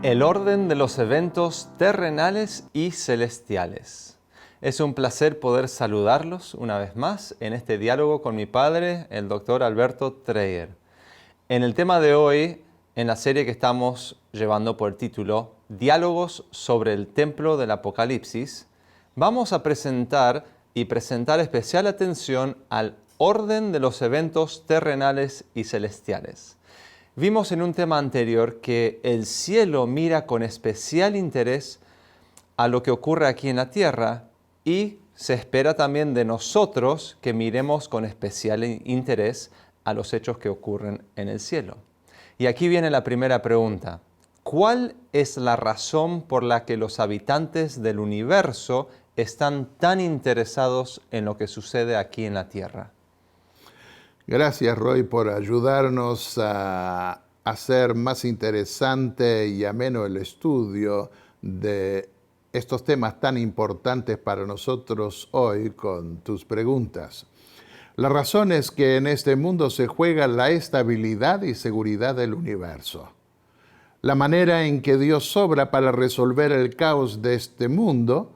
El orden de los eventos terrenales y celestiales. Es un placer poder saludarlos una vez más en este diálogo con mi padre, el doctor Alberto Dreyer. En el tema de hoy, en la serie que estamos llevando por título Diálogos sobre el Templo del Apocalipsis, vamos a presentar especial atención al orden de los eventos terrenales y celestiales. Vimos en un tema anterior que el cielo mira con especial interés a lo que ocurre aquí en la tierra y se espera también de nosotros que miremos con especial interés a los hechos que ocurren en el cielo. Y aquí viene la primera pregunta. ¿Cuál es la razón por la que los habitantes del universo están tan interesados en lo que sucede aquí en la tierra? Gracias, Roy, por ayudarnos a hacer más interesante y ameno el estudio de estos temas tan importantes para nosotros hoy con tus preguntas. La razón es que en este mundo se juega la estabilidad y seguridad del universo. La manera en que Dios obra para resolver el caos de este mundo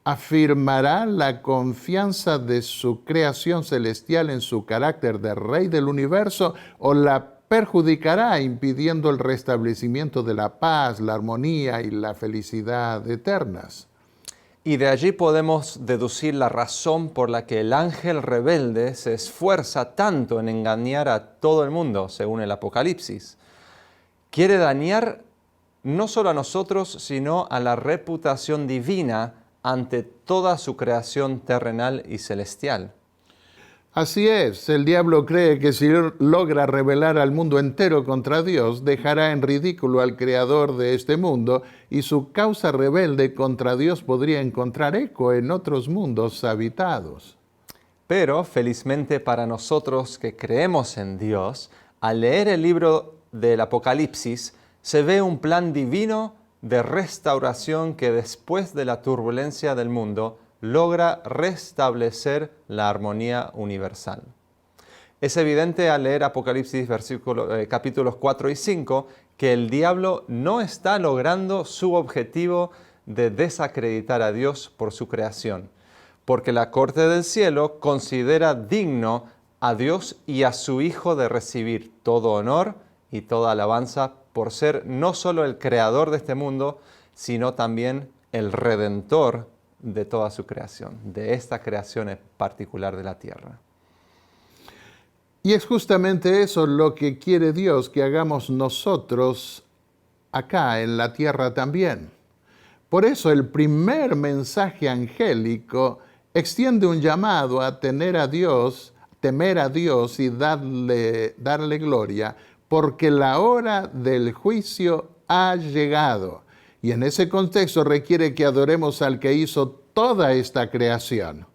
afirmará la confianza de su creación celestial en su carácter de Rey del universo o la perjudicará impidiendo el restablecimiento de la paz, la armonía y la felicidad eternas. Y de allí podemos deducir la razón por la que el ángel rebelde se esfuerza tanto en engañar a todo el mundo, según el Apocalipsis. Quiere dañar no solo a nosotros, sino a la reputación divina ante toda su creación terrenal y celestial. Así es, el diablo cree que si logra rebelar al mundo entero contra Dios, dejará en ridículo al creador de este mundo y su causa rebelde contra Dios podría encontrar eco en otros mundos habitados. Pero, felizmente para nosotros que creemos en Dios, al leer el libro del Apocalipsis, se ve un plan divino de restauración que después de la turbulencia del mundo logra restablecer la armonía universal. Es evidente al leer Apocalipsis capítulos 4 y 5 que el diablo no está logrando su objetivo de desacreditar a Dios por su creación, porque la corte del cielo considera digno a Dios y a su Hijo de recibir todo honor y toda alabanza por ser no solo el creador de este mundo, sino también el redentor de toda su creación, de esta creación en particular de la tierra. Y es justamente eso lo que quiere Dios que hagamos nosotros acá en la tierra también. Por eso el primer mensaje angélico extiende un llamado a temer a Dios y darle gloria, porque la hora del juicio ha llegado. Y en ese contexto requiere que adoremos al que hizo toda esta creación.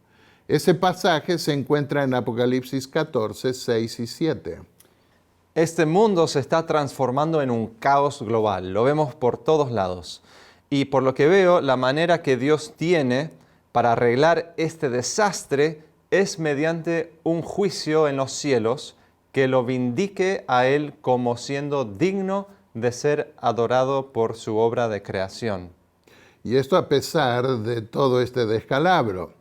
Ese pasaje se encuentra en Apocalipsis 14, 6 y 7. Este mundo se está transformando en un caos global, lo vemos por todos lados. Y por lo que veo, la manera que Dios tiene para arreglar este desastre es mediante un juicio en los cielos que lo vindique a Él como siendo digno de ser adorado por su obra de creación. Y esto a pesar de todo este descalabro.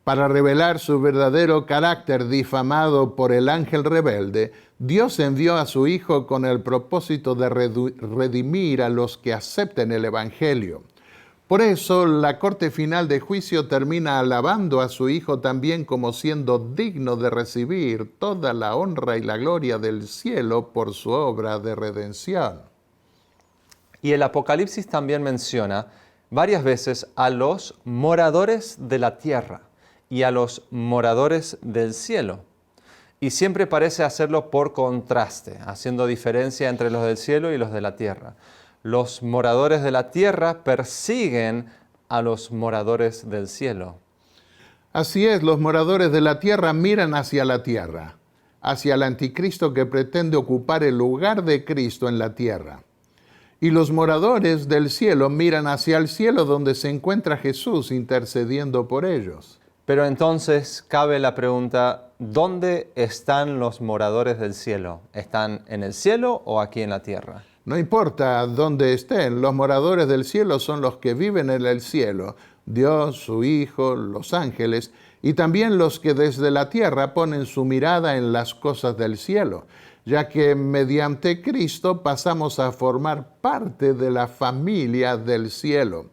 Para revelar su verdadero carácter difamado por el ángel rebelde, Dios envió a su Hijo con el propósito de redimir a los que acepten el Evangelio. Por eso, la corte final de juicio termina alabando a su Hijo también como siendo digno de recibir toda la honra y la gloria del cielo por su obra de redención. Y el Apocalipsis también menciona varias veces a los moradores de la tierra y a los moradores del cielo. Y siempre parece hacerlo por contraste, haciendo diferencia entre los del cielo y los de la tierra. Los moradores de la tierra persiguen a los moradores del cielo. Así es, los moradores de la tierra miran hacia la tierra, hacia el anticristo que pretende ocupar el lugar de Cristo en la tierra. Y los moradores del cielo miran hacia el cielo donde se encuentra Jesús intercediendo por ellos. Pero entonces cabe la pregunta, ¿dónde están los moradores del cielo? ¿Están en el cielo o aquí en la tierra? No importa dónde estén, los moradores del cielo son los que viven en el cielo, Dios, su Hijo, los ángeles, y también los que desde la tierra ponen su mirada en las cosas del cielo, ya que mediante Cristo pasamos a formar parte de la familia del cielo.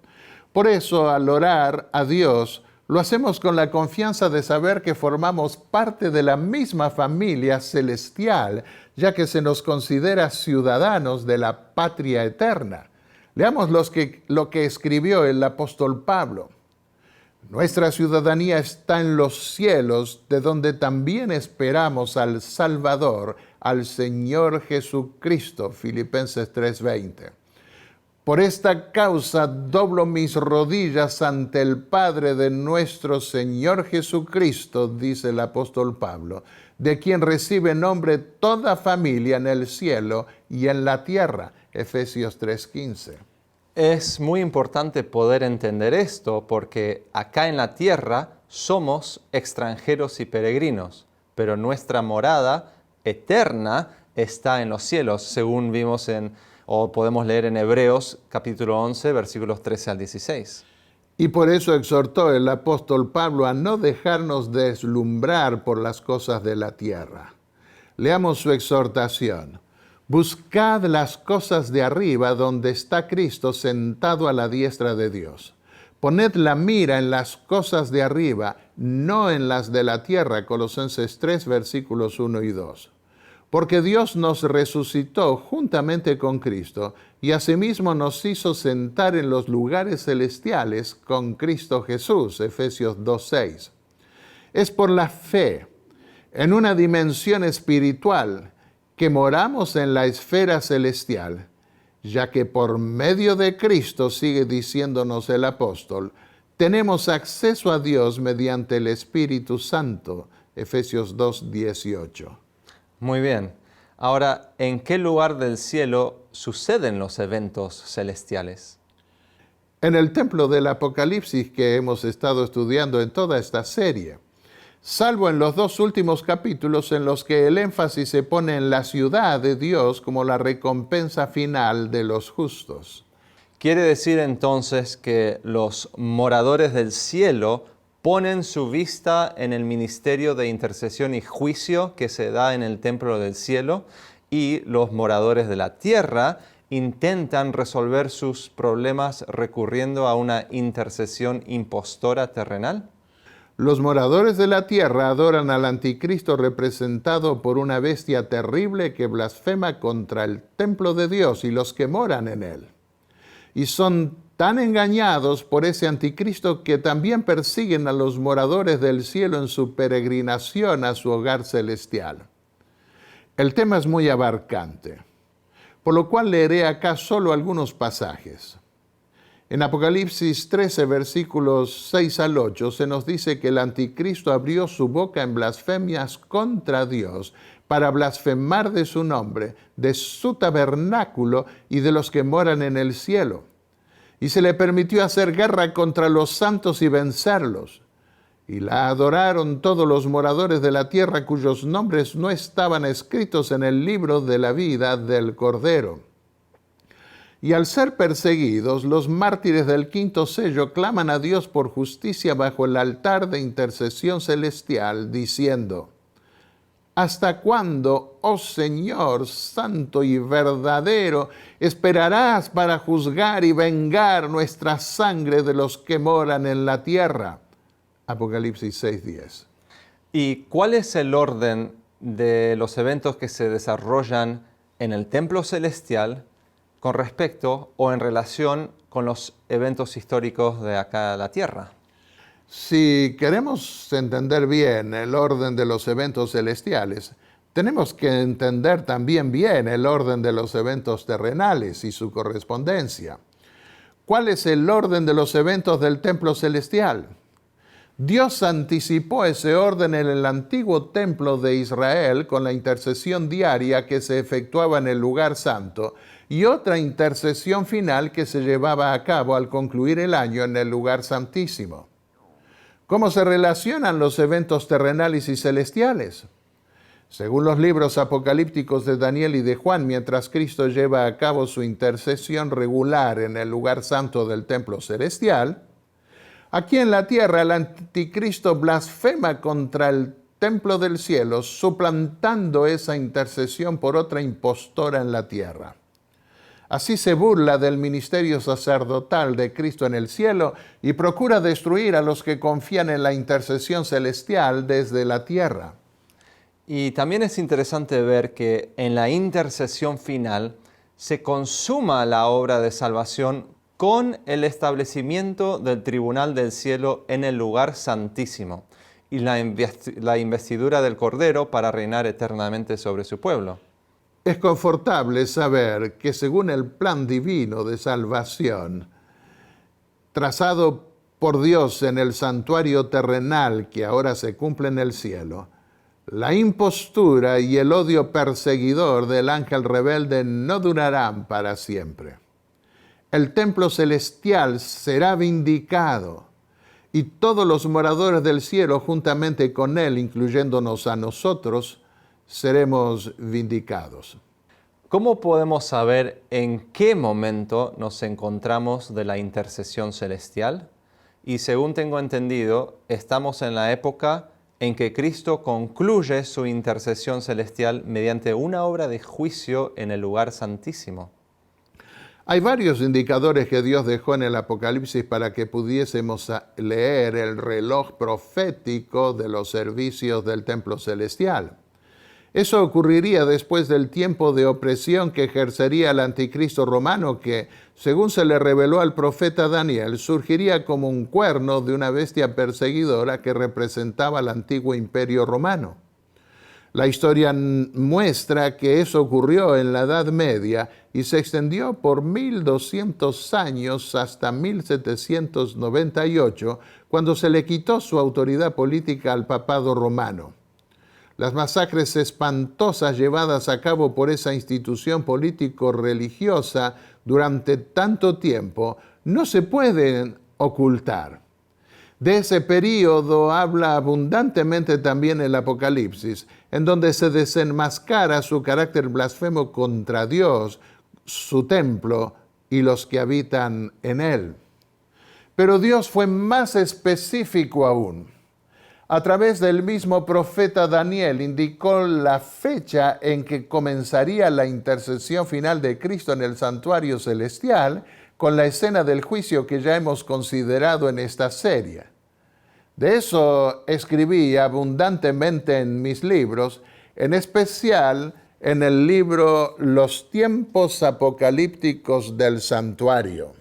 Por eso, al orar a Dios, lo hacemos con la confianza de saber que formamos parte de la misma familia celestial, ya que se nos considera ciudadanos de la patria eterna. Leamos lo que escribió el apóstol Pablo. Nuestra ciudadanía está en los cielos, de donde también esperamos al Salvador, al Señor Jesucristo. Filipenses 3:20. Por esta causa doblo mis rodillas ante el Padre de nuestro Señor Jesucristo, dice el apóstol Pablo, de quien recibe nombre toda familia en el cielo y en la tierra. Efesios 3:15. Es muy importante poder entender esto porque acá en la tierra somos extranjeros y peregrinos, pero nuestra morada eterna está en los cielos, según vimos o podemos leer en Hebreos capítulo 11, versículos 13 al 16. Y por eso exhortó el apóstol Pablo a no dejarnos deslumbrar por las cosas de la tierra. Leamos su exhortación. Buscad las cosas de arriba donde está Cristo sentado a la diestra de Dios. Poned la mira en las cosas de arriba, no en las de la tierra. Colosenses 3, versículos 1 y 2. Porque Dios nos resucitó juntamente con Cristo y asimismo nos hizo sentar en los lugares celestiales con Cristo Jesús. Efesios 2:6. Es por la fe, en una dimensión espiritual, que moramos en la esfera celestial, ya que por medio de Cristo, sigue diciéndonos el apóstol, tenemos acceso a Dios mediante el Espíritu Santo. Efesios 2:18. Muy bien. Ahora, ¿en qué lugar del cielo suceden los eventos celestiales? En el templo del Apocalipsis que hemos estado estudiando en toda esta serie, salvo en los 2 últimos capítulos en los que el énfasis se pone en la ciudad de Dios como la recompensa final de los justos. Quiere decir entonces que los moradores del cielo ponen su vista en el ministerio de intercesión y juicio que se da en el templo del cielo, y los moradores de la tierra intentan resolver sus problemas recurriendo a una intercesión impostora terrenal. Los moradores de la tierra adoran al anticristo representado por una bestia terrible que blasfema contra el templo de Dios y los que moran en él. Y son tan engañados por ese anticristo que también persiguen a los moradores del cielo en su peregrinación a su hogar celestial. El tema es muy abarcante, por lo cual leeré acá solo algunos pasajes. En Apocalipsis 13, versículos 6 al 8, se nos dice que el anticristo abrió su boca en blasfemias contra Dios para blasfemar de su nombre, de su tabernáculo y de los que moran en el cielo. Y se le permitió hacer guerra contra los santos y vencerlos. Y la adoraron todos los moradores de la tierra cuyos nombres no estaban escritos en el libro de la vida del Cordero. Y al ser perseguidos, los mártires del quinto sello claman a Dios por justicia bajo el altar de intercesión celestial, diciendo: ¿Hasta cuándo, oh Señor, santo y verdadero, esperarás para juzgar y vengar nuestra sangre de los que moran en la tierra? Apocalipsis 6:10. ¿Y cuál es el orden de los eventos que se desarrollan en el templo celestial con respecto o en relación con los eventos históricos de acá a la tierra? Si queremos entender bien el orden de los eventos celestiales, tenemos que entender también bien el orden de los eventos terrenales y su correspondencia. ¿Cuál es el orden de los eventos del templo celestial? Dios anticipó ese orden en el antiguo templo de Israel con la intercesión diaria que se efectuaba en el lugar santo y otra intercesión final que se llevaba a cabo al concluir el año en el lugar santísimo. ¿Cómo se relacionan los eventos terrenales y celestiales? Según los libros apocalípticos de Daniel y de Juan, mientras Cristo lleva a cabo su intercesión regular en el lugar santo del templo celestial, aquí en la tierra el anticristo blasfema contra el templo del cielo, suplantando esa intercesión por otra impostora en la tierra. Así se burla del ministerio sacerdotal de Cristo en el cielo y procura destruir a los que confían en la intercesión celestial desde la tierra. Y también es interesante ver que en la intercesión final se consuma la obra de salvación con el establecimiento del tribunal del cielo en el lugar santísimo y la investidura del Cordero para reinar eternamente sobre su pueblo. Es confortable saber que según el plan divino de salvación, trazado por Dios en el santuario terrenal que ahora se cumple en el cielo, la impostura y el odio perseguidor del ángel rebelde no durarán para siempre. El templo celestial será vindicado y todos los moradores del cielo juntamente con él, incluyéndonos a nosotros, seremos vindicados. ¿Cómo podemos saber en qué momento nos encontramos de la intercesión celestial? Y según tengo entendido, estamos en la época en que Cristo concluye su intercesión celestial mediante una obra de juicio en el lugar santísimo. Hay varios indicadores que Dios dejó en el Apocalipsis para que pudiésemos leer el reloj profético de los servicios del templo celestial. Eso ocurriría después del tiempo de opresión que ejercería el anticristo romano que, según se le reveló al profeta Daniel, surgiría como un cuerno de una bestia perseguidora que representaba al antiguo imperio romano. La historia muestra que eso ocurrió en la Edad Media y se extendió por 1200 años hasta 1798, cuando se le quitó su autoridad política al papado romano. Las masacres espantosas llevadas a cabo por esa institución político-religiosa durante tanto tiempo no se pueden ocultar. De ese período habla abundantemente también el Apocalipsis, en donde se desenmascara su carácter blasfemo contra Dios, su templo y los que habitan en él. Pero Dios fue más específico aún. A través del mismo profeta Daniel indicó la fecha en que comenzaría la intercesión final de Cristo en el santuario celestial con la escena del juicio que ya hemos considerado en esta serie. De eso escribí abundantemente en mis libros, en especial en el libro Los tiempos apocalípticos del santuario.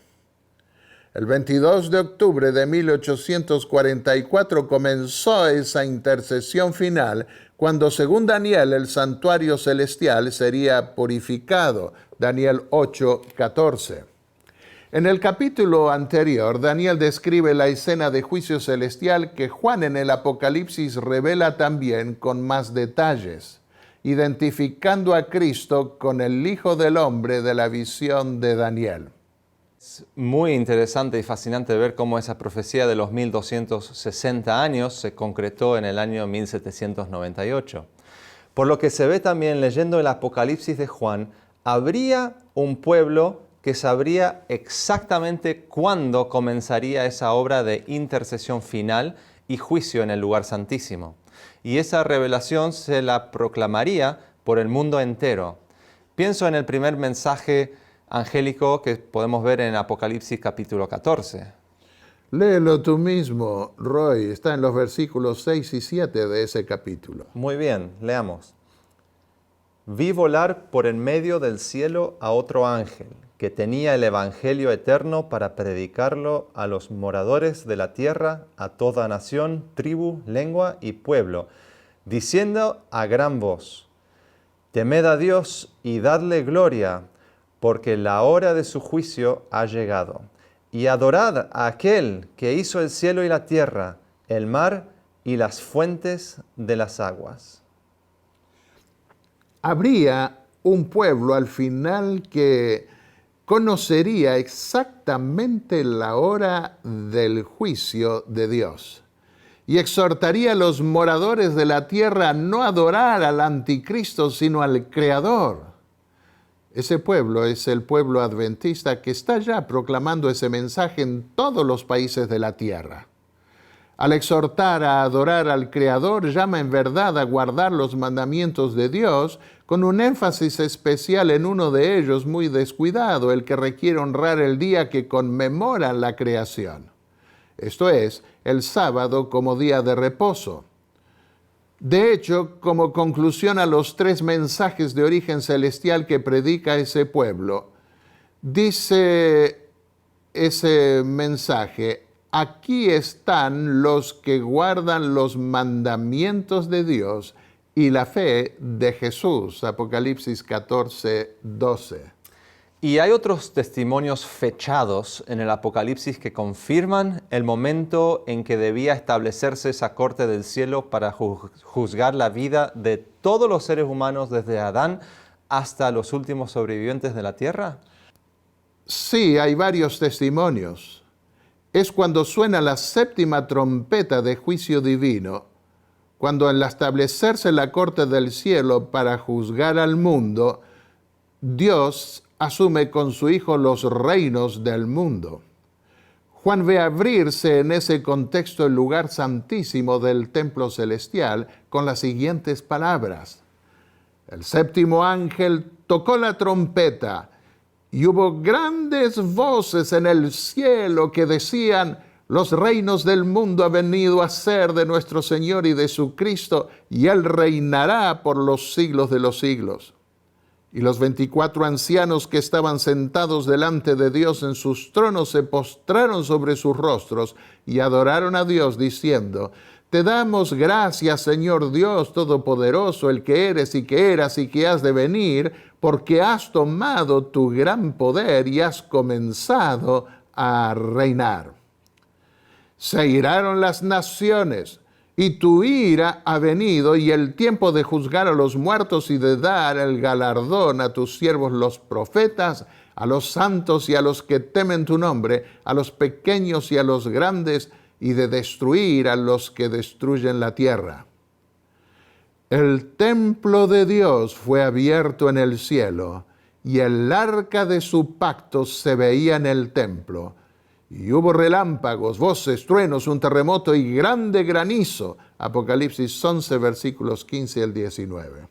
El 22 de octubre de 1844 comenzó esa intercesión final, cuando según Daniel el santuario celestial sería purificado. Daniel 8:14. En el capítulo anterior, Daniel describe la escena de juicio celestial que Juan en el Apocalipsis revela también con más detalles, identificando a Cristo con el Hijo del Hombre de la visión de Daniel. Es muy interesante y fascinante ver cómo esa profecía de los 1260 años se concretó en el año 1798. Por lo que se ve también leyendo el Apocalipsis de Juan, habría un pueblo que sabría exactamente cuándo comenzaría esa obra de intercesión final y juicio en el lugar santísimo. Y esa revelación se la proclamaría por el mundo entero. Pienso en el primer mensaje angélico que podemos ver en Apocalipsis capítulo 14. Léelo tú mismo, Roy. Está en los versículos 6 y 7 de ese capítulo. Muy bien, leamos. Vi volar por en medio del cielo a otro ángel, que tenía el evangelio eterno para predicarlo a los moradores de la tierra, a toda nación, tribu, lengua y pueblo, diciendo a gran voz: Temed a Dios y dadle gloria, porque la hora de su juicio ha llegado. Y adorad a aquel que hizo el cielo y la tierra, el mar y las fuentes de las aguas. Habría un pueblo al final que conocería exactamente la hora del juicio de Dios. y exhortaría a los moradores de la tierra a no adorar al anticristo, sino al Creador. Ese pueblo es el pueblo adventista que está ya proclamando ese mensaje en todos los países de la tierra. Al exhortar a adorar al Creador, llama en verdad a guardar los mandamientos de Dios, con un énfasis especial en uno de ellos muy descuidado, el que requiere honrar el día que conmemora la creación. Esto es, el sábado como día de reposo. De hecho, como conclusión a los 3 mensajes de origen celestial que predica ese pueblo, dice ese mensaje: aquí están los que guardan los mandamientos de Dios y la fe de Jesús. Apocalipsis 14, 12. Y hay otros testimonios fechados en el Apocalipsis que confirman el momento en que debía establecerse esa corte del cielo para juzgar la vida de todos los seres humanos desde Adán hasta los últimos sobrevivientes de la tierra. Sí, hay varios testimonios. Es cuando suena la 7ª trompeta de juicio divino, cuando al establecerse la corte del cielo para juzgar al mundo, Dios asume con su Hijo los reinos del mundo. Juan ve abrirse en ese contexto el lugar santísimo del templo celestial con las siguientes palabras: el 7º ángel tocó la trompeta y hubo grandes voces en el cielo que decían: los reinos del mundo han venido a ser de nuestro Señor y de su Cristo, y Él reinará por los siglos de los siglos. Y los 24 ancianos que estaban sentados delante de Dios en sus tronos se postraron sobre sus rostros y adoraron a Dios diciendo: te damos gracias, Señor Dios Todopoderoso, el que eres y que eras y que has de venir, porque has tomado tu gran poder y has comenzado a reinar. Se iraron las naciones, y tu ira ha venido, y el tiempo de juzgar a los muertos y de dar el galardón a tus siervos los profetas, a los santos y a los que temen tu nombre, a los pequeños y a los grandes, y de destruir a los que destruyen la tierra. El templo de Dios fue abierto en el cielo, y el arca de su pacto se veía en el templo. Y hubo relámpagos, voces, truenos, un terremoto y grande granizo. Apocalipsis 11, versículos 15 al 19.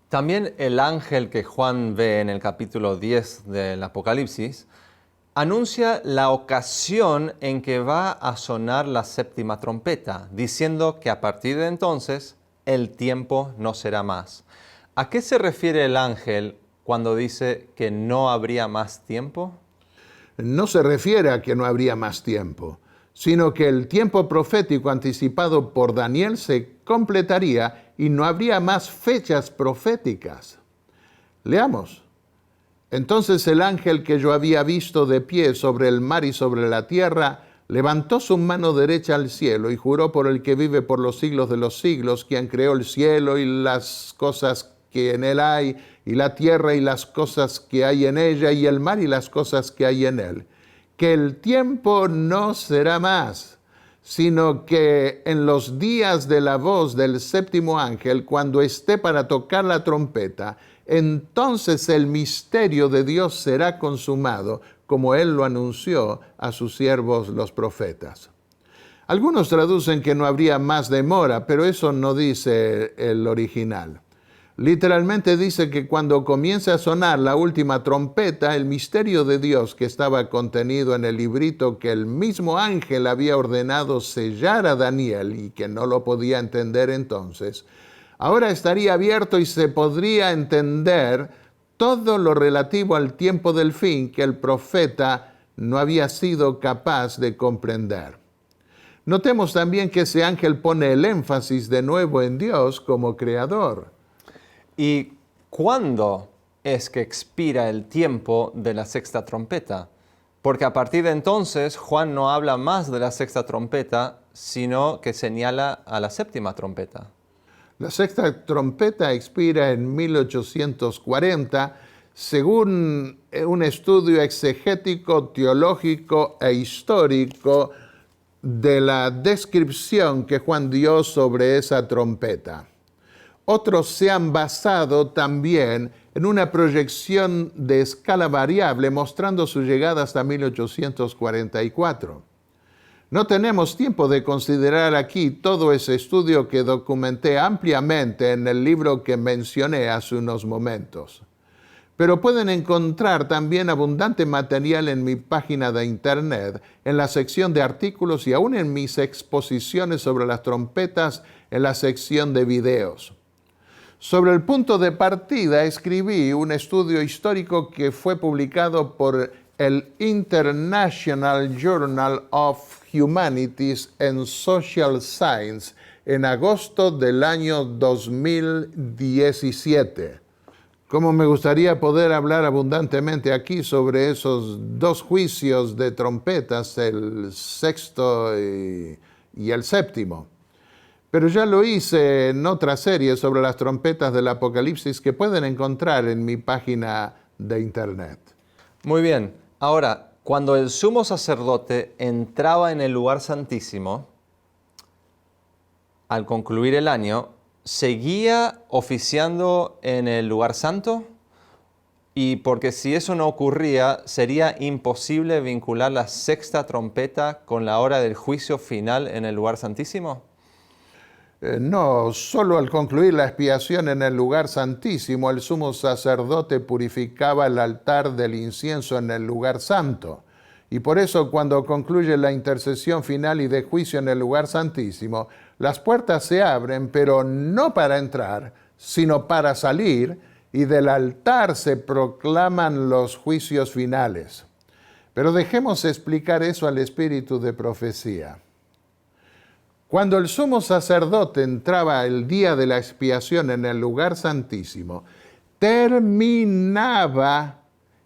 También el ángel que Juan ve en el capítulo 10 del Apocalipsis anuncia la ocasión en que va a sonar la 7ª trompeta, diciendo que a partir de entonces el tiempo no será más. ¿A qué se refiere el ángel cuando dice que no habría más tiempo? No se refiere a que no habría más tiempo, sino que el tiempo profético anticipado por Daniel se completaría y no habría más fechas proféticas. Leamos. Entonces el ángel que yo había visto de pie sobre el mar y sobre la tierra, levantó su mano derecha al cielo y juró por el que vive por los siglos de los siglos, quien creó el cielo y las cosas que en él hay, y la tierra y las cosas que hay en ella, y el mar y las cosas que hay en él, que el tiempo no será más, sino que en los días de la voz del 7º ángel, cuando esté para tocar la trompeta, entonces el misterio de Dios será consumado, como él lo anunció a sus siervos los profetas. Algunos traducen que no habría más demora, pero eso no dice el original. Literalmente dice que cuando comience a sonar la última trompeta, el misterio de Dios que estaba contenido en el librito que el mismo ángel había ordenado sellar a Daniel y que no lo podía entender entonces, ahora estaría abierto y se podría entender todo lo relativo al tiempo del fin que el profeta no había sido capaz de comprender. Notemos también que ese ángel pone el énfasis de nuevo en Dios como creador. ¿Y cuándo es que expira el tiempo de la 6ª trompeta? Porque a partir de entonces Juan no habla más de la 6ª trompeta, sino que señala a la 7ª trompeta. La 6ª trompeta expira en 1840, según un estudio exegético, teológico e histórico de la descripción que Juan dio sobre esa trompeta. Otros se han basado también en una proyección de escala variable mostrando su llegada hasta 1844. No tenemos tiempo de considerar aquí todo ese estudio que documenté ampliamente en el libro que mencioné hace unos momentos. Pero pueden encontrar también abundante material en mi página de internet, en la sección de artículos y aún en mis exposiciones sobre las trompetas en la sección de videos. Sobre el punto de partida escribí un estudio histórico que fue publicado por el International Journal of Humanities and Social Science en agosto del año 2017. Como me gustaría poder hablar abundantemente aquí sobre esos dos juicios de trompetas, el sexto y el séptimo. Pero ya lo hice en otra serie sobre las trompetas del Apocalipsis que pueden encontrar en mi página de internet. Muy bien. Ahora, cuando el sumo sacerdote entraba en el lugar santísimo, al concluir el año, ¿seguía oficiando en el lugar santo? Y porque si eso no ocurría, ¿sería imposible vincular la sexta trompeta con la hora del juicio final en el lugar santísimo? No, solo al concluir la expiación en el lugar santísimo, el sumo sacerdote purificaba el altar del incienso en el lugar santo. Y por eso cuando concluye la intercesión final y de juicio en el lugar santísimo, las puertas se abren, pero no para entrar, sino para salir, y del altar se proclaman los juicios finales. Pero dejemos explicar eso al espíritu de profecía. Cuando el sumo sacerdote entraba el día de la expiación en el lugar santísimo, terminaba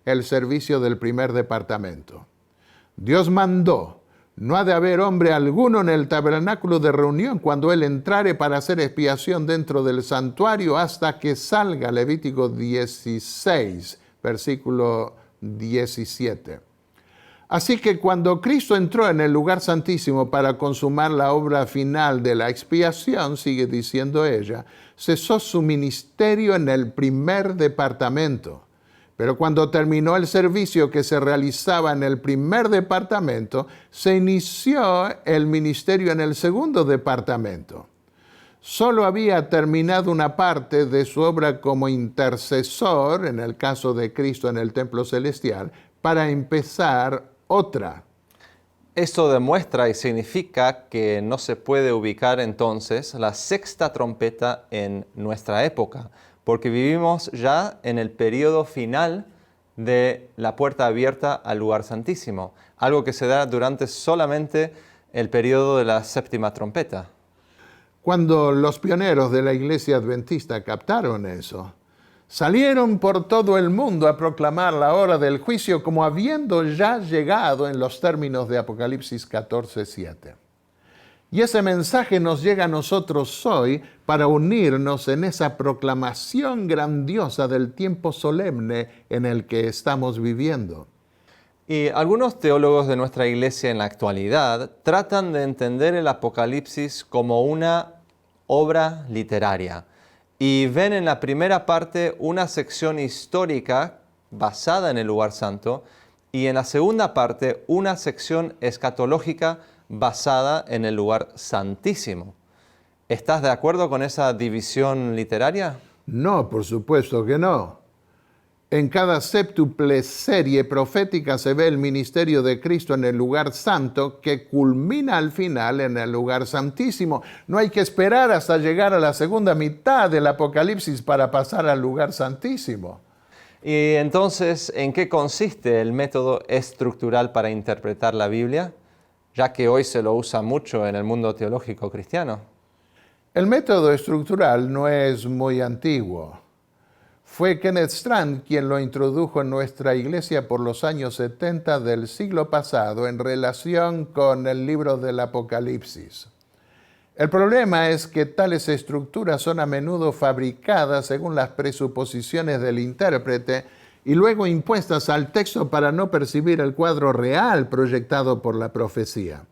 el servicio del primer departamento. Dios mandó: no ha de haber hombre alguno en el tabernáculo de reunión cuando él entrare para hacer expiación dentro del santuario hasta que salga. Levítico 16, versículo 17. Así que cuando Cristo entró en el lugar santísimo para consumar la obra final de la expiación, sigue diciendo ella, cesó su ministerio en el primer departamento. Pero cuando terminó el servicio que se realizaba en el primer departamento, se inició el ministerio en el segundo departamento. Solo había terminado una parte de su obra como intercesor, en el caso de Cristo en el templo celestial, para empezar otra. Esto demuestra y significa que no se puede ubicar entonces la sexta trompeta en nuestra época, porque vivimos ya en el periodo final de la puerta abierta al lugar santísimo, algo que se da durante solamente el periodo de la séptima trompeta. Cuando los pioneros de la iglesia adventista captaron eso, salieron por todo el mundo a proclamar la hora del juicio como habiendo ya llegado en los términos de Apocalipsis 14:7. Y ese mensaje nos llega a nosotros hoy para unirnos en esa proclamación grandiosa del tiempo solemne en el que estamos viviendo. Y algunos teólogos de nuestra iglesia en la actualidad tratan de entender el Apocalipsis como una obra literaria y ven en la primera parte una sección histórica basada en el lugar santo y en la segunda parte una sección escatológica basada en el lugar santísimo. ¿Estás de acuerdo con esa división literaria? No, por supuesto que no. En cada séptuple serie profética se ve el ministerio de Cristo en el lugar santo que culmina al final en el lugar santísimo. No hay que esperar hasta llegar a la segunda mitad del Apocalipsis para pasar al lugar santísimo. Y entonces, ¿en qué consiste el método estructural para interpretar la Biblia? Ya que hoy se lo usa mucho en el mundo teológico cristiano. El método estructural no es muy antiguo. Fue Kenneth Strand quien lo introdujo en nuestra iglesia por los años 70 del siglo pasado en relación con el libro del Apocalipsis. El problema es que tales estructuras son a menudo fabricadas según las presuposiciones del intérprete y luego impuestas al texto para no percibir el cuadro real proyectado por la profecía.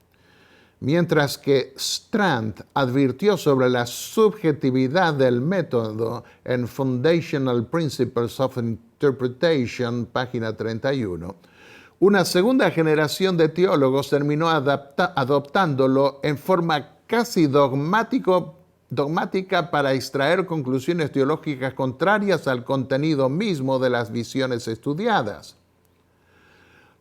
mientras que Strand advirtió sobre la subjetividad del método en Foundational Principles of Interpretation, página 31, una segunda generación de teólogos terminó adoptándolo en forma casi dogmática para extraer conclusiones teológicas contrarias al contenido mismo de las visiones estudiadas.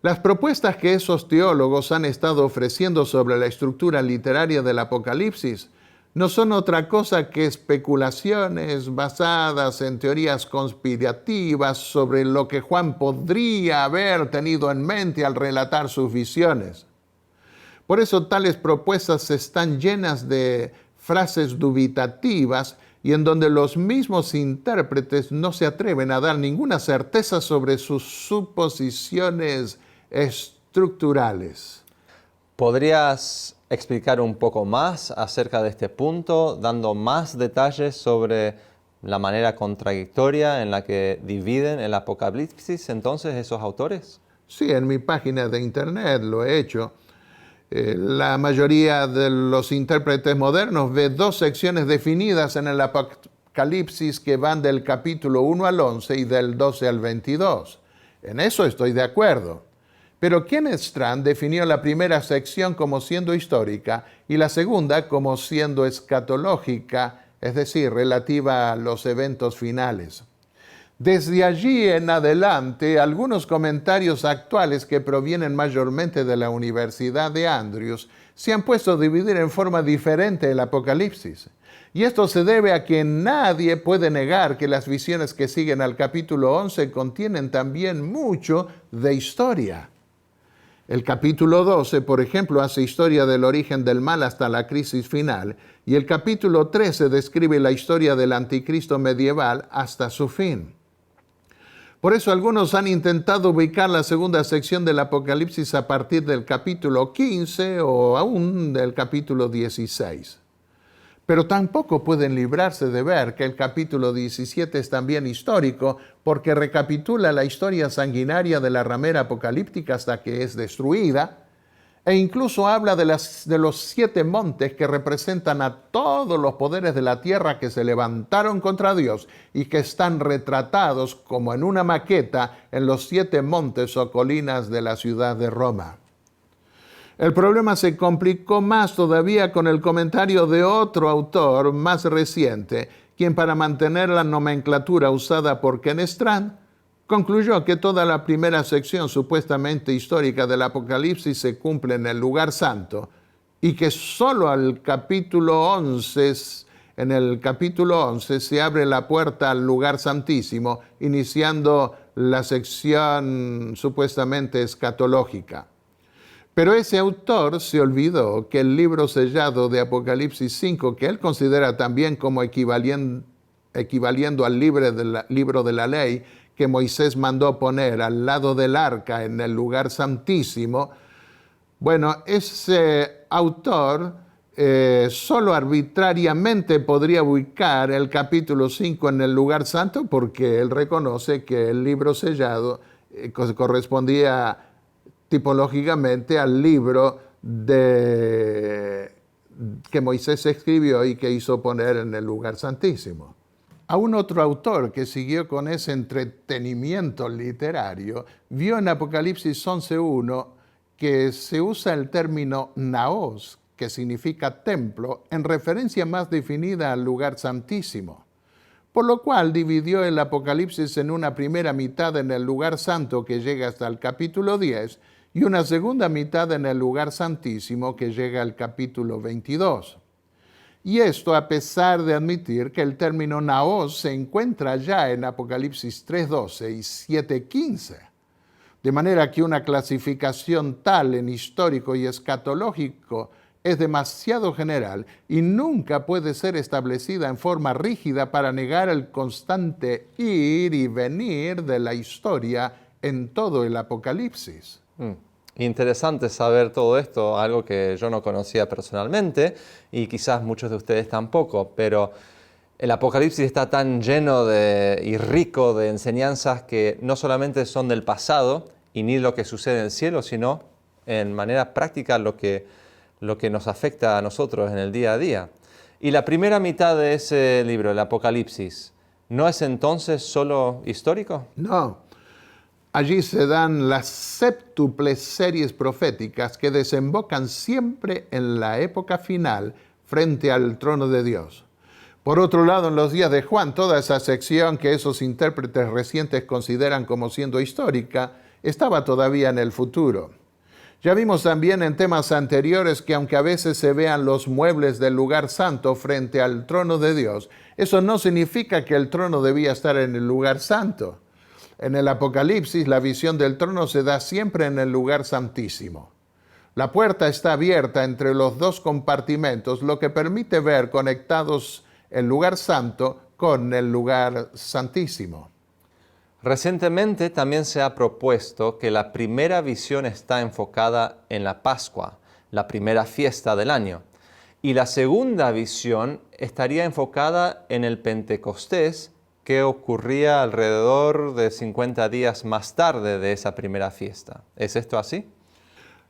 Las propuestas que esos teólogos han estado ofreciendo sobre la estructura literaria del Apocalipsis no son otra cosa que especulaciones basadas en teorías conspirativas sobre lo que Juan podría haber tenido en mente al relatar sus visiones. Por eso tales propuestas están llenas de frases dubitativas y en donde los mismos intérpretes no se atreven a dar ninguna certeza sobre sus suposiciones estructurales. ¿Podrías explicar un poco más acerca de este punto, dando más detalles sobre la manera contradictoria en la que dividen el Apocalipsis entonces esos autores? Sí, en mi página de internet lo he hecho. La mayoría de los intérpretes modernos ve dos secciones definidas en el Apocalipsis que van del capítulo 1 al 11 y del 12 al 22. En eso estoy de acuerdo. Pero Kenneth Strand definió la primera sección como siendo histórica y la segunda como siendo escatológica, es decir, relativa a los eventos finales. Desde allí en adelante, algunos comentarios actuales que provienen mayormente de la Universidad de Andrews se han puesto a dividir en forma diferente el Apocalipsis. Y esto se debe a que nadie puede negar que las visiones que siguen al capítulo 11 contienen también mucho de historia. El capítulo 12, por ejemplo, hace historia del origen del mal hasta la crisis final, y el capítulo 13 describe la historia del anticristo medieval hasta su fin. Por eso algunos han intentado ubicar la segunda sección del Apocalipsis a partir del capítulo 15 o aún del capítulo 16. Pero tampoco pueden librarse de ver que el capítulo 17 es también histórico porque recapitula la historia sanguinaria de la ramera apocalíptica hasta que es destruida, e incluso habla de los 7 montes que representan a todos los poderes de la tierra que se levantaron contra Dios y que están retratados como en una maqueta en los 7 montes o colinas de la ciudad de Roma. El problema se complicó más todavía con el comentario de otro autor más reciente, quien para mantener la nomenclatura usada por Kenneth Strand, concluyó que toda la primera sección supuestamente histórica del Apocalipsis se cumple en el lugar santo y que solo en el capítulo 11 se abre la puerta al lugar santísimo, iniciando la sección supuestamente escatológica. Pero ese autor se olvidó que el libro sellado de Apocalipsis 5, que él considera también como equivaliendo al libro de la ley, que Moisés mandó poner al lado del arca en el lugar santísimo, bueno, ese autor solo arbitrariamente podría ubicar el capítulo 5 en el lugar santo porque él reconoce que el libro sellado correspondía tipológicamente al libro que Moisés escribió y que hizo poner en el lugar santísimo. A un otro autor que siguió con ese entretenimiento literario vio en Apocalipsis 11:1 que se usa el término naos, que significa templo, en referencia más definida al lugar santísimo. Por lo cual dividió el Apocalipsis en una primera mitad en el lugar santo que llega hasta el capítulo 10 y una segunda mitad en el lugar santísimo que llega al capítulo 22. Y esto a pesar de admitir que el término naos se encuentra ya en Apocalipsis 3:12 y 7:15. De manera que una clasificación tal en histórico y escatológico es demasiado general y nunca puede ser establecida en forma rígida para negar el constante ir y venir de la historia en todo el Apocalipsis. Interesante saber todo esto, algo que yo no conocía personalmente y quizás muchos de ustedes tampoco, pero el Apocalipsis está tan lleno y rico de enseñanzas que no solamente son del pasado y ni lo que sucede en el cielo, sino en manera práctica lo que lo que nos afecta a nosotros en el día a día. Y la primera mitad de ese libro, el Apocalipsis, ¿no es entonces solo histórico? No. Allí se dan las séptuples series proféticas que desembocan siempre en la época final frente al trono de Dios. Por otro lado, en los días de Juan, toda esa sección que esos intérpretes recientes consideran como siendo histórica, estaba todavía en el futuro. Ya vimos también en temas anteriores que aunque a veces se vean los muebles del lugar santo frente al trono de Dios, eso no significa que el trono debía estar en el lugar santo. En el Apocalipsis, la visión del trono se da siempre en el lugar santísimo. La puerta está abierta entre los dos compartimentos, lo que permite ver conectados el lugar santo con el lugar santísimo. Recientemente también se ha propuesto que la primera visión está enfocada en la Pascua, la primera fiesta del año, y la segunda visión estaría enfocada en el Pentecostés, que ocurría alrededor de 50 días más tarde de esa primera fiesta. ¿Es esto así?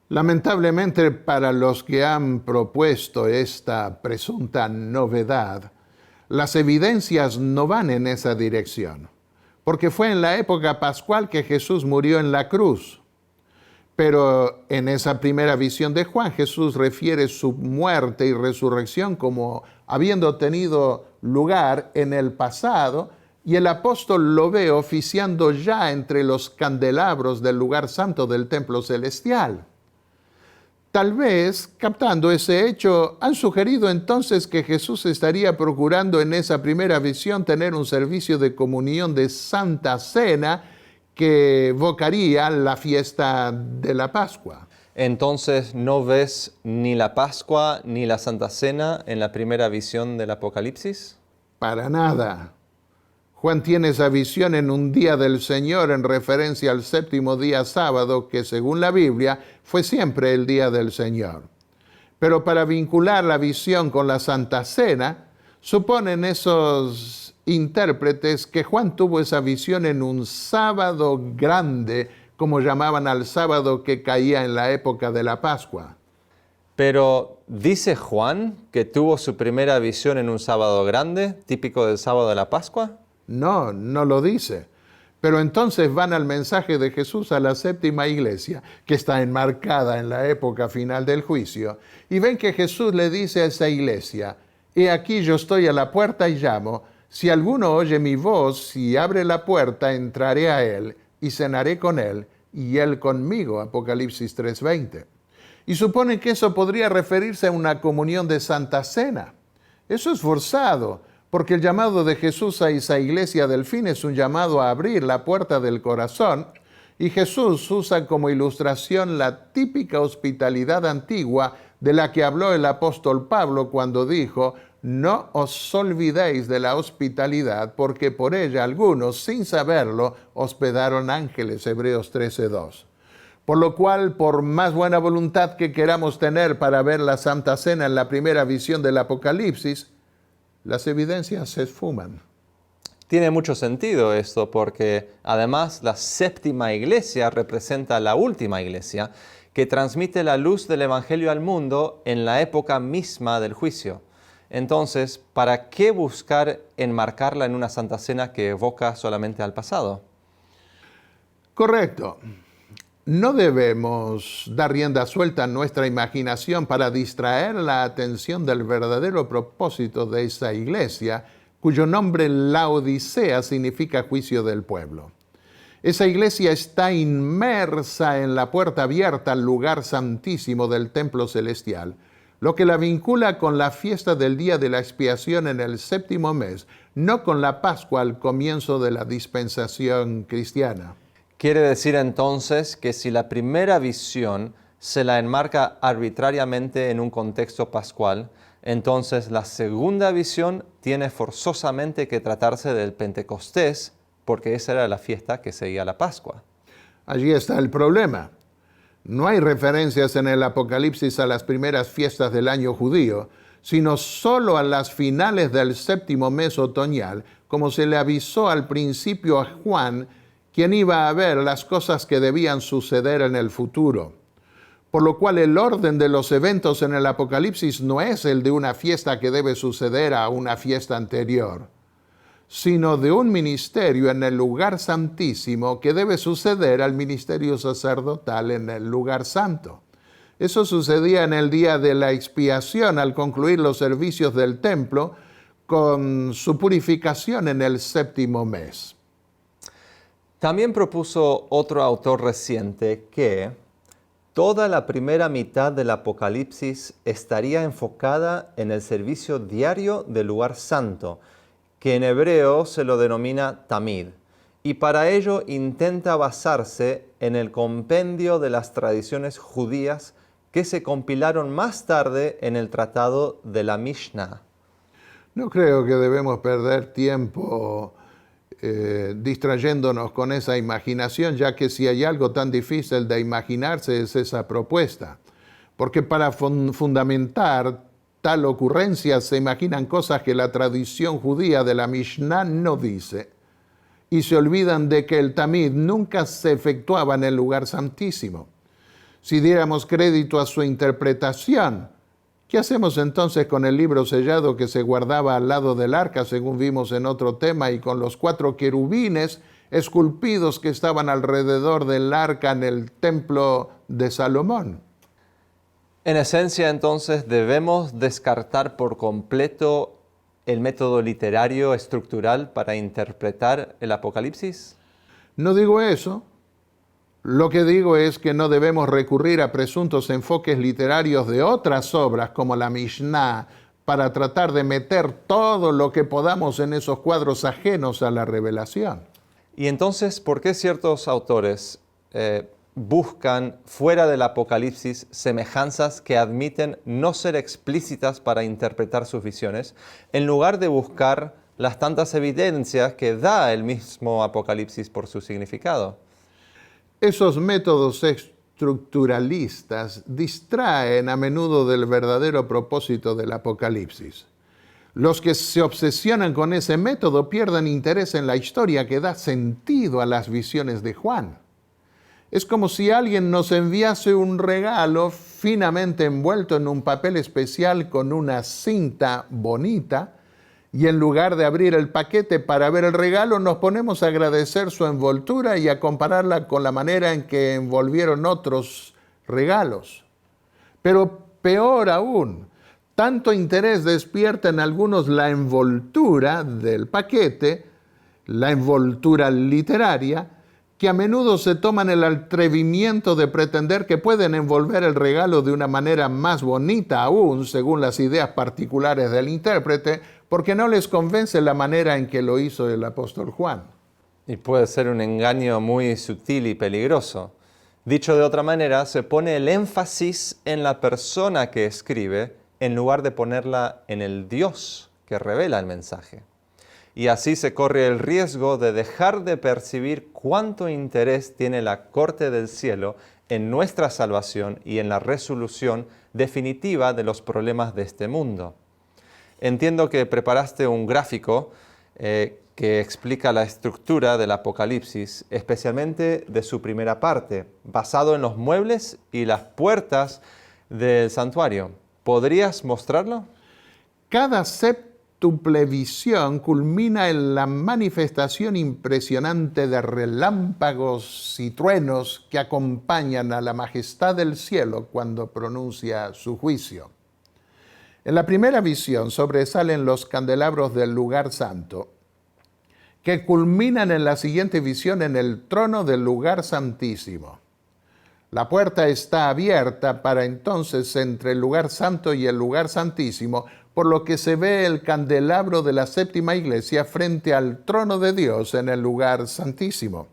Lamentablemente, para los que han propuesto esta presunta novedad, las evidencias no van en esa dirección, porque fue en la época pascual que Jesús murió en la cruz. Pero en esa primera visión de Juan, Jesús refiere su muerte y resurrección como habiendo tenido lugar en el pasado, y el apóstol lo ve oficiando ya entre los candelabros del lugar santo del templo celestial. Tal vez, captando ese hecho, han sugerido entonces que Jesús estaría procurando en esa primera visión tener un servicio de comunión de Santa Cena que evocaría la fiesta de la Pascua. Entonces, ¿no ves ni la Pascua ni la Santa Cena en la primera visión del Apocalipsis? Para nada. Juan tiene esa visión en un día del Señor en referencia al séptimo día sábado, que según la Biblia fue siempre el día del Señor. Pero para vincular la visión con la Santa Cena, suponen esos intérpretes que Juan tuvo esa visión en un sábado grande, como llamaban al sábado que caía en la época de la Pascua. Pero, ¿dice Juan que tuvo su primera visión en un sábado grande, típico del sábado de la Pascua? No, no lo dice. Pero entonces van al mensaje de Jesús a la séptima iglesia, que está enmarcada en la época final del juicio, y ven que Jesús le dice a esa iglesia: «He aquí yo estoy a la puerta y llamo. Si alguno oye mi voz y abre la puerta, entraré a él y cenaré con él y él conmigo». Apocalipsis 3:20. Y supone que eso podría referirse a una comunión de Santa Cena. Eso es forzado, porque el llamado de Jesús a esa iglesia del fin es un llamado a abrir la puerta del corazón, y Jesús usa como ilustración la típica hospitalidad antigua de la que habló el apóstol Pablo cuando dijo: «No os olvidéis de la hospitalidad, porque por ella algunos, sin saberlo, hospedaron ángeles». Hebreos 13:2. Por lo cual, por más buena voluntad que queramos tener para ver la Santa Cena en la primera visión del Apocalipsis, las evidencias se esfuman. Tiene mucho sentido esto, porque además la séptima iglesia representa la última iglesia que transmite la luz del Evangelio al mundo en la época misma del juicio. Entonces, ¿para qué buscar enmarcarla en una Santa Cena que evoca solamente al pasado? Correcto. No debemos dar rienda suelta a nuestra imaginación para distraer la atención del verdadero propósito de esa iglesia, cuyo nombre Laodicea significa juicio del pueblo. Esa iglesia está inmersa en la puerta abierta al lugar santísimo del templo celestial, lo que la vincula con la fiesta del día de la expiación en el séptimo mes, no con la Pascua al comienzo de la dispensación cristiana. Quiere decir entonces que si la primera visión se la enmarca arbitrariamente en un contexto pascual, entonces la segunda visión tiene forzosamente que tratarse del Pentecostés, porque esa era la fiesta que seguía la Pascua. Allí está el problema. No hay referencias en el Apocalipsis a las primeras fiestas del año judío, sino solo a las finales del séptimo mes otoñal, como se le avisó al principio a Juan, quien iba a ver las cosas que debían suceder en el futuro. Por lo cual el orden de los eventos en el Apocalipsis no es el de una fiesta que debe suceder a una fiesta anterior, sino de un ministerio en el lugar santísimo que debe suceder al ministerio sacerdotal en el lugar santo. Eso sucedía en el día de la expiación al concluir los servicios del templo con su purificación en el 7º mes. También propuso otro autor reciente que toda la primera mitad del Apocalipsis estaría enfocada en el servicio diario del lugar santo, que en hebreo se lo denomina Tamid, y para ello intenta basarse en el compendio de las tradiciones judías que se compilaron más tarde en el tratado de la Mishnah. No creo que debemos perder tiempo distrayéndonos con esa imaginación, ya que si hay algo tan difícil de imaginarse es esa propuesta. Porque para fundamentar tal ocurrencia se imaginan cosas que la tradición judía de la Mishnah no dice, y se olvidan de que el Tamid nunca se efectuaba en el lugar santísimo. Si diéramos crédito a su interpretación, ¿qué hacemos entonces con el libro sellado que se guardaba al lado del arca, según vimos en otro tema, y con los 4 querubines esculpidos que estaban alrededor del arca en el templo de Salomón? En esencia, entonces, debemos descartar por completo el método literario estructural para interpretar el Apocalipsis. No digo eso. Lo que digo es que no debemos recurrir a presuntos enfoques literarios de otras obras como la Mishnah para tratar de meter todo lo que podamos en esos cuadros ajenos a la revelación. Y entonces, ¿por qué ciertos autores buscan fuera del Apocalipsis semejanzas que admiten no ser explícitas para interpretar sus visiones, en lugar de buscar las tantas evidencias que da el mismo Apocalipsis por su significado? Esos métodos estructuralistas distraen a menudo del verdadero propósito del Apocalipsis. Los que se obsesionan con ese método pierden interés en la historia que da sentido a las visiones de Juan. Es como si alguien nos enviase un regalo finamente envuelto en un papel especial con una cinta bonita, y en lugar de abrir el paquete para ver el regalo, nos ponemos a agradecer su envoltura y a compararla con la manera en que envolvieron otros regalos. Pero peor aún, tanto interés despierta en algunos la envoltura del paquete, la envoltura literaria, que a menudo se toman el atrevimiento de pretender que pueden envolver el regalo de una manera más bonita aún, según las ideas particulares del intérprete, porque no les convence la manera en que lo hizo el apóstol Juan. Y puede ser un engaño muy sutil y peligroso. Dicho de otra manera, se pone el énfasis en la persona que escribe en lugar de ponerla en el Dios que revela el mensaje. Y así se corre el riesgo de dejar de percibir cuánto interés tiene la corte del cielo en nuestra salvación y en la resolución definitiva de los problemas de este mundo. Entiendo que preparaste un gráfico que explica la estructura del Apocalipsis, especialmente de su primera parte, basado en los muebles y las puertas del santuario. ¿Podrías mostrarlo? Cada séptuple visión culmina en la manifestación impresionante de relámpagos y truenos que acompañan a la majestad del cielo cuando pronuncia su juicio. En la primera visión sobresalen los candelabros del lugar santo, que culminan en la siguiente visión en el trono del lugar santísimo. La puerta está abierta para entonces entre el lugar santo y el lugar santísimo, por lo que se ve el candelabro de la séptima iglesia frente al trono de Dios en el lugar santísimo.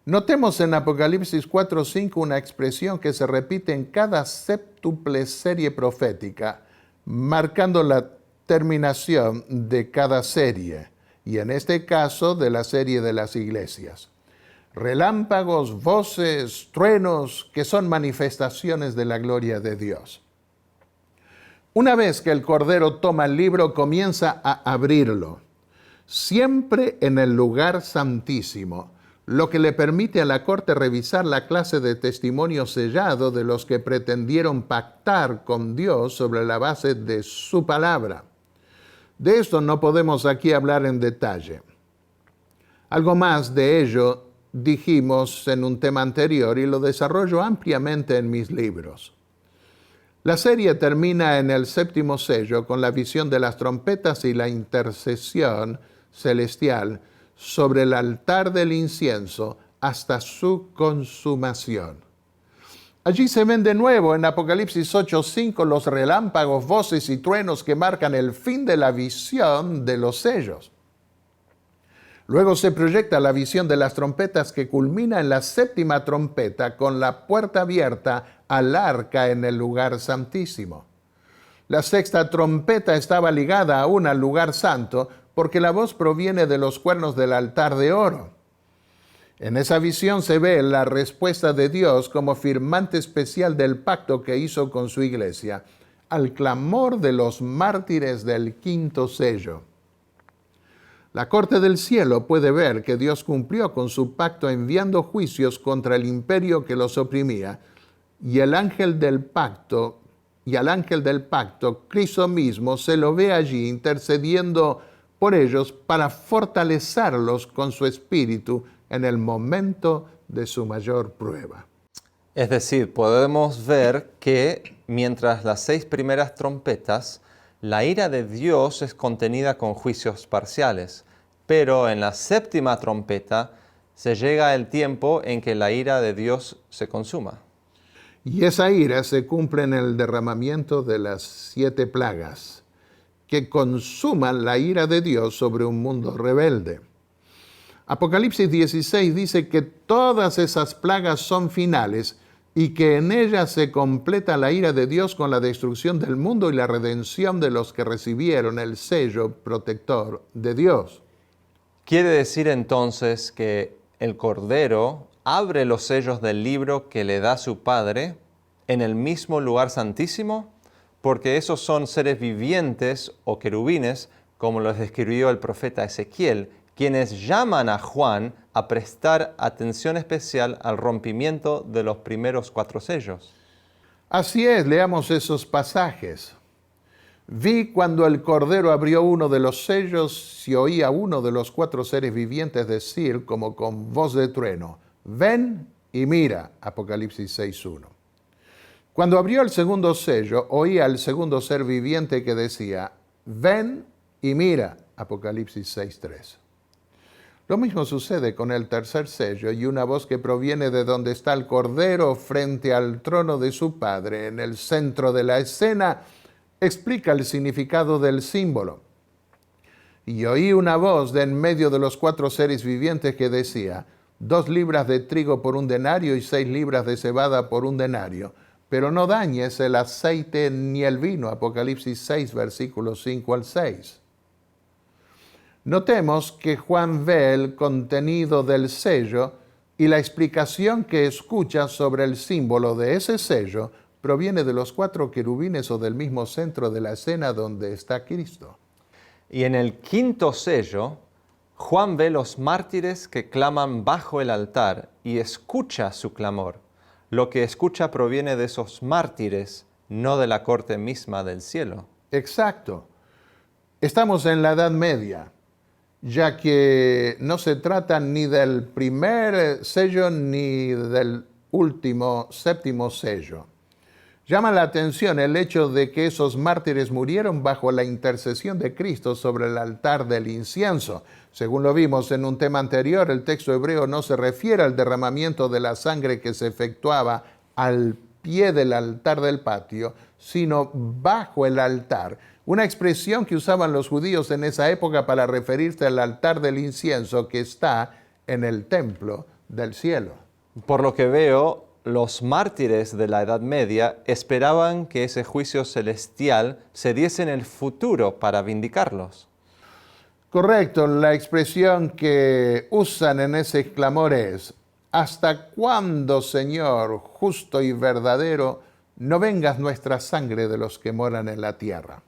Notemos en Apocalipsis 4:5 una expresión que se repite en cada séptuple serie profética, marcando la terminación de cada serie, y en este caso de la serie de las iglesias. Relámpagos, voces, truenos, que son manifestaciones de la gloria de Dios. Una vez que el Cordero toma el libro, comienza a abrirlo, siempre en el lugar santísimo. lo que le permite a la corte revisar la clase de testimonio sellado de los que pretendieron pactar con Dios sobre la base de su palabra. De esto no podemos aquí hablar en detalle. Algo más de ello dijimos en un tema anterior y lo desarrollo ampliamente en mis libros. La serie termina en el 7º sello con la visión de las trompetas y la intercesión celestial sobre el altar del incienso hasta su consumación. Allí se ven de nuevo en Apocalipsis 8:5 los relámpagos, voces y truenos que marcan el fin de la visión de los sellos. Luego se proyecta la visión de las trompetas que culmina en la 7ª trompeta con la puerta abierta al arca en el lugar santísimo. La 6ª trompeta estaba ligada aún al lugar santo porque la voz proviene de los cuernos del altar de oro. En esa visión se ve la respuesta de Dios como firmante especial del pacto que hizo con su iglesia al clamor de los mártires del 5º sello. La corte del cielo puede ver que Dios cumplió con su pacto enviando juicios contra el imperio que los oprimía, y al ángel del pacto, Cristo mismo, se lo ve allí intercediendo por ellos para fortalecerlos con su espíritu en el momento de su mayor prueba. Es decir, podemos ver que mientras las 6 primeras trompetas, la ira de Dios es contenida con juicios parciales, pero en la 7ª trompeta se llega el tiempo en que la ira de Dios se consuma. Y esa ira se cumple en el derramamiento de las 7 plagas, que consuman la ira de Dios sobre un mundo rebelde. Apocalipsis 16 dice que todas esas plagas son finales y que en ellas se completa la ira de Dios con la destrucción del mundo y la redención de los que recibieron el sello protector de Dios. Quiere decir entonces que el Cordero abre los sellos del libro que le da su Padre en el mismo lugar santísimo, porque esos son seres vivientes o querubines, como los describió el profeta Ezequiel, quienes llaman a Juan a prestar atención especial al rompimiento de los primeros 4 sellos. Así es, leamos esos pasajes. Vi cuando el Cordero abrió uno de los sellos y oí a uno de los 4 seres vivientes decir como con voz de trueno, ven y mira, Apocalipsis 6:1. Cuando abrió el 2º sello, oí al 2º ser viviente que decía, ven y mira, Apocalipsis 6:3. Lo mismo sucede con el 3er sello y una voz que proviene de donde está el Cordero frente al trono de su Padre en el centro de la escena explica el significado del símbolo. Y oí una voz de en medio de los 4 seres vivientes que decía, 2 libras de trigo por 1 denario y 6 libras de cebada por 1 denario, pero no dañes el aceite ni el vino. Apocalipsis 6, versículos 5 al 6. Notemos que Juan ve el contenido del sello y la explicación que escucha sobre el símbolo de ese sello proviene de los 4 querubines o del mismo centro de la escena donde está Cristo. Y en el 5º sello, Juan ve los mártires que claman bajo el altar y escucha su clamor. Lo que escucha proviene de esos mártires, no de la corte misma del cielo. Exacto. Estamos en la Edad Media, ya que no se trata ni del primer sello ni del último 7º sello. Llama la atención el hecho de que esos mártires murieron bajo la intercesión de Cristo sobre el altar del incienso. Según lo vimos en un tema anterior, el texto hebreo no se refiere al derramamiento de la sangre que se efectuaba al pie del altar del patio, sino bajo el altar. Una expresión que usaban los judíos en esa época para referirse al altar del incienso que está en el templo del cielo. Por lo que veo, los mártires de la Edad Media esperaban que ese juicio celestial se diese en el futuro para vindicarlos. Correcto, la expresión que usan en ese clamor es, ¿hasta cuándo, Señor, justo y verdadero, no vengas nuestra sangre de los que moran en la tierra?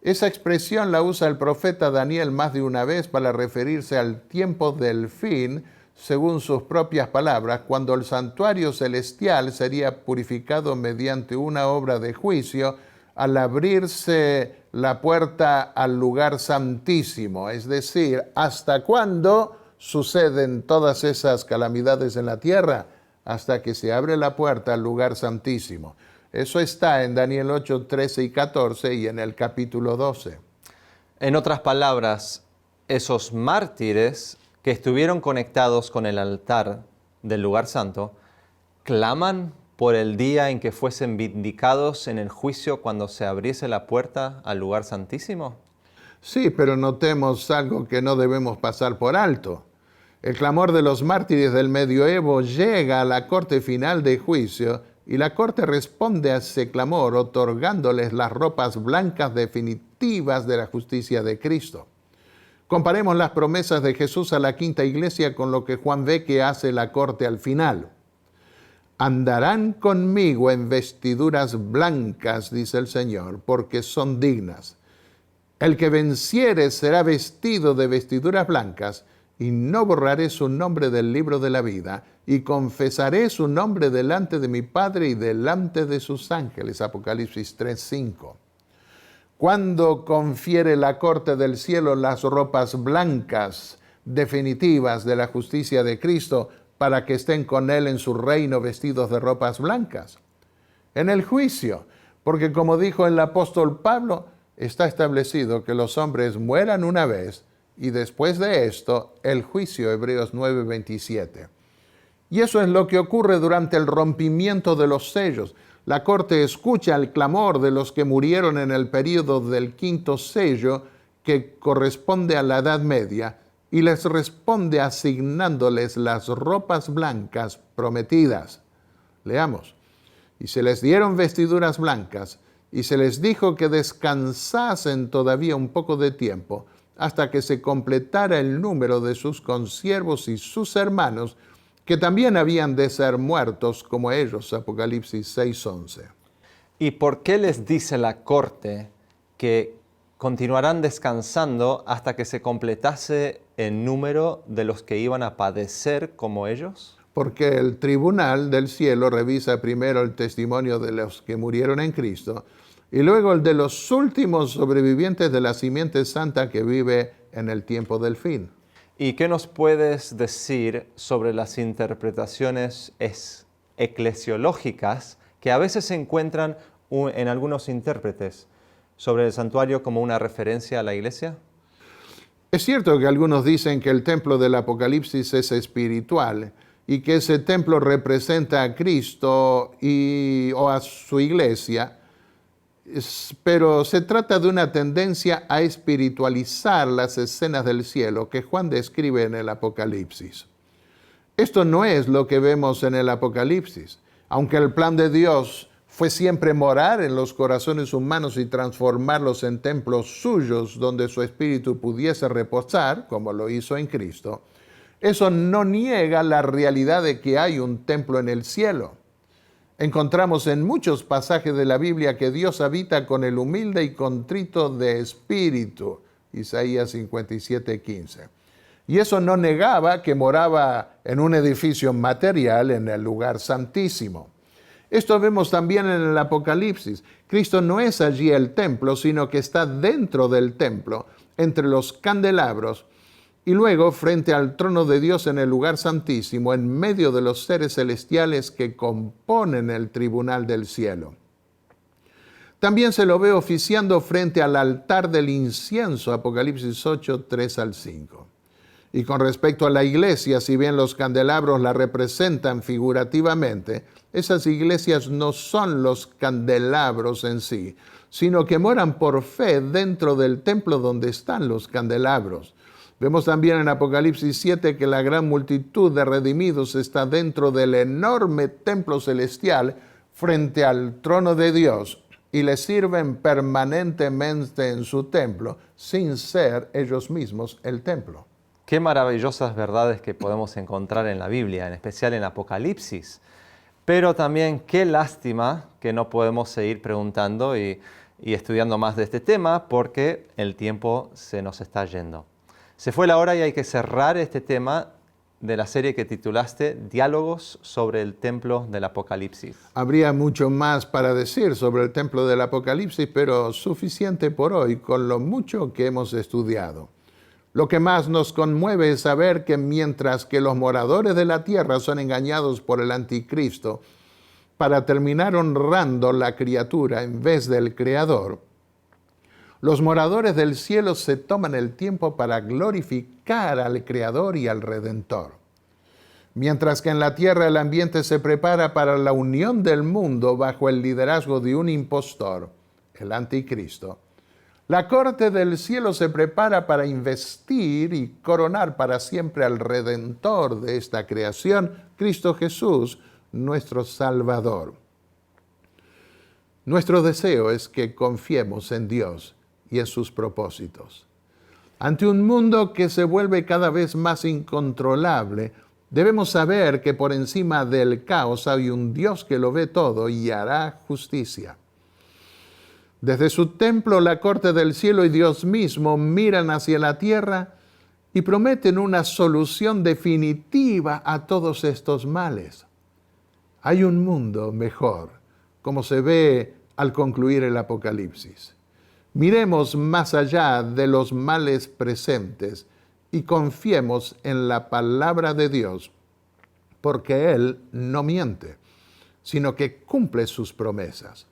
Esa expresión la usa el profeta Daniel más de una vez para referirse al tiempo del fin, según sus propias palabras, cuando el santuario celestial sería purificado mediante una obra de juicio al abrirse la puerta al lugar santísimo. Es decir, ¿hasta cuándo suceden todas esas calamidades en la tierra? Hasta que se abre la puerta al lugar santísimo. Eso está en Daniel 8, 13 y 14 y en el capítulo 12. En otras palabras, esos mártires que estuvieron conectados con el altar del lugar santo, claman por el día en que fuesen vindicados en el juicio cuando se abriese la puerta al lugar santísimo. Sí, pero notemos algo que no debemos pasar por alto. El clamor de los mártires del medioevo llega a la corte final de juicio y la corte responde a ese clamor otorgándoles las ropas blancas definitivas de la justicia de Cristo. Comparemos las promesas de Jesús a la quinta iglesia con lo que Juan ve que hace la corte al final. Andarán conmigo en vestiduras blancas, dice el Señor, porque son dignas. El que venciere será vestido de vestiduras blancas, y no borraré su nombre del libro de la vida, y confesaré su nombre delante de mi Padre y delante de sus ángeles. Apocalipsis 3:5. Cuando confiere la corte del cielo las ropas blancas definitivas de la justicia de Cristo, para que estén con Él en su reino vestidos de ropas blancas? En el juicio, porque como dijo el apóstol Pablo, está establecido que los hombres mueran una vez y después de esto el juicio, Hebreos 9:27. Y eso es lo que ocurre durante el rompimiento de los sellos. La corte escucha el clamor de los que murieron en el período del quinto sello, que corresponde a la Edad Media, y les responde asignándoles las ropas blancas prometidas. Leamos. Y se les dieron vestiduras blancas, y se les dijo que descansasen todavía un poco de tiempo, hasta que se completara el número de sus consiervos y sus hermanos, que también habían de ser muertos como ellos. Apocalipsis 6:11. ¿Y por qué les dice la corte que continuarán descansando hasta que se completase el número de los que iban a padecer como ellos? Porque el tribunal del cielo revisa primero el testimonio de los que murieron en Cristo y luego el de los últimos sobrevivientes de la simiente santa que vive en el tiempo del fin. ¿Y qué nos puedes decir sobre las interpretaciones eclesiológicas que a veces se encuentran en algunos intérpretes sobre el santuario como una referencia a la iglesia? Es cierto que algunos dicen que el templo del Apocalipsis es espiritual y que ese templo representa a Cristo o a su iglesia, pero se trata de una tendencia a espiritualizar las escenas del cielo que Juan describe en el Apocalipsis. Esto no es lo que vemos en el Apocalipsis. Aunque el plan de Dios fue siempre morar en los corazones humanos y transformarlos en templos suyos donde su espíritu pudiese reposar, como lo hizo en Cristo, eso no niega la realidad de que hay un templo en el cielo. Encontramos en muchos pasajes de la Biblia que Dios habita con el humilde y contrito de espíritu, Isaías 57:15. Y eso no negaba que moraba en un edificio material en el lugar santísimo. Esto vemos también en el Apocalipsis. Cristo no es allí el templo, sino que está dentro del templo, entre los candelabros, y luego frente al trono de Dios en el lugar santísimo, en medio de los seres celestiales que componen el tribunal del cielo. También se lo ve oficiando frente al altar del incienso, Apocalipsis 8, 3 al 5. Y con respecto a la iglesia, si bien los candelabros la representan figurativamente, esas iglesias no son los candelabros en sí, sino que moran por fe dentro del templo donde están los candelabros. Vemos también en Apocalipsis 7 que la gran multitud de redimidos está dentro del enorme templo celestial frente al trono de Dios y le sirven permanentemente en su templo sin ser ellos mismos el templo. Qué maravillosas verdades que podemos encontrar en la Biblia, en especial en Apocalipsis. Pero también qué lástima que no podemos seguir preguntando y estudiando más de este tema porque el tiempo se nos está yendo. Se fue la hora y hay que cerrar este tema de la serie que titulaste Diálogos sobre el Templo del Apocalipsis. Habría mucho más para decir sobre el templo del Apocalipsis, pero suficiente por hoy con lo mucho que hemos estudiado. Lo que más nos conmueve es saber que mientras que los moradores de la tierra son engañados por el anticristo para terminar honrando la criatura en vez del Creador, los moradores del cielo se toman el tiempo para glorificar al Creador y al Redentor. Mientras que en la tierra el ambiente se prepara para la unión del mundo bajo el liderazgo de un impostor, el anticristo, la corte del cielo se prepara para investir y coronar para siempre al Redentor de esta creación, Cristo Jesús, nuestro Salvador. Nuestro deseo es que confiemos en Dios y en sus propósitos. Ante un mundo que se vuelve cada vez más incontrolable, debemos saber que por encima del caos hay un Dios que lo ve todo y hará justicia. Desde su templo, la corte del cielo y Dios mismo miran hacia la tierra y prometen una solución definitiva a todos estos males. Hay un mundo mejor, como se ve al concluir el Apocalipsis. Miremos más allá de los males presentes y confiemos en la palabra de Dios, porque Él no miente, sino que cumple sus promesas.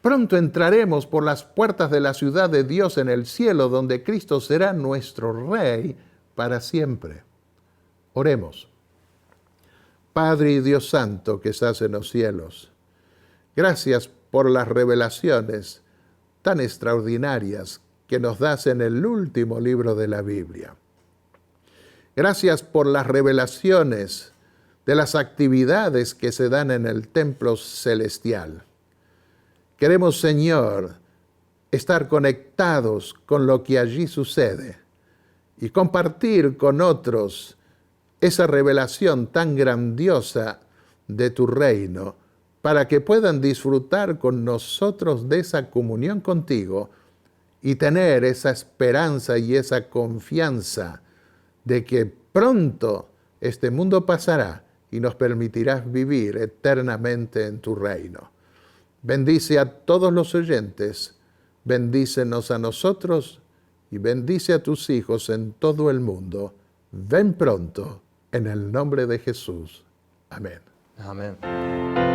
Pronto entraremos por las puertas de la ciudad de Dios en el cielo, donde Cristo será nuestro Rey para siempre. Oremos. Padre y Dios Santo que estás en los cielos, gracias por las revelaciones tan extraordinarias que nos das en el último libro de la Biblia. Gracias por las revelaciones de las actividades que se dan en el templo celestial. Queremos, Señor, estar conectados con lo que allí sucede y compartir con otros esa revelación tan grandiosa de tu reino, para que puedan disfrutar con nosotros de esa comunión contigo y tener esa esperanza y esa confianza de que pronto este mundo pasará y nos permitirás vivir eternamente en tu reino. Bendice a todos los oyentes, bendícenos a nosotros y bendice a tus hijos en todo el mundo. Ven pronto, en el nombre de Jesús. Amén. Amén.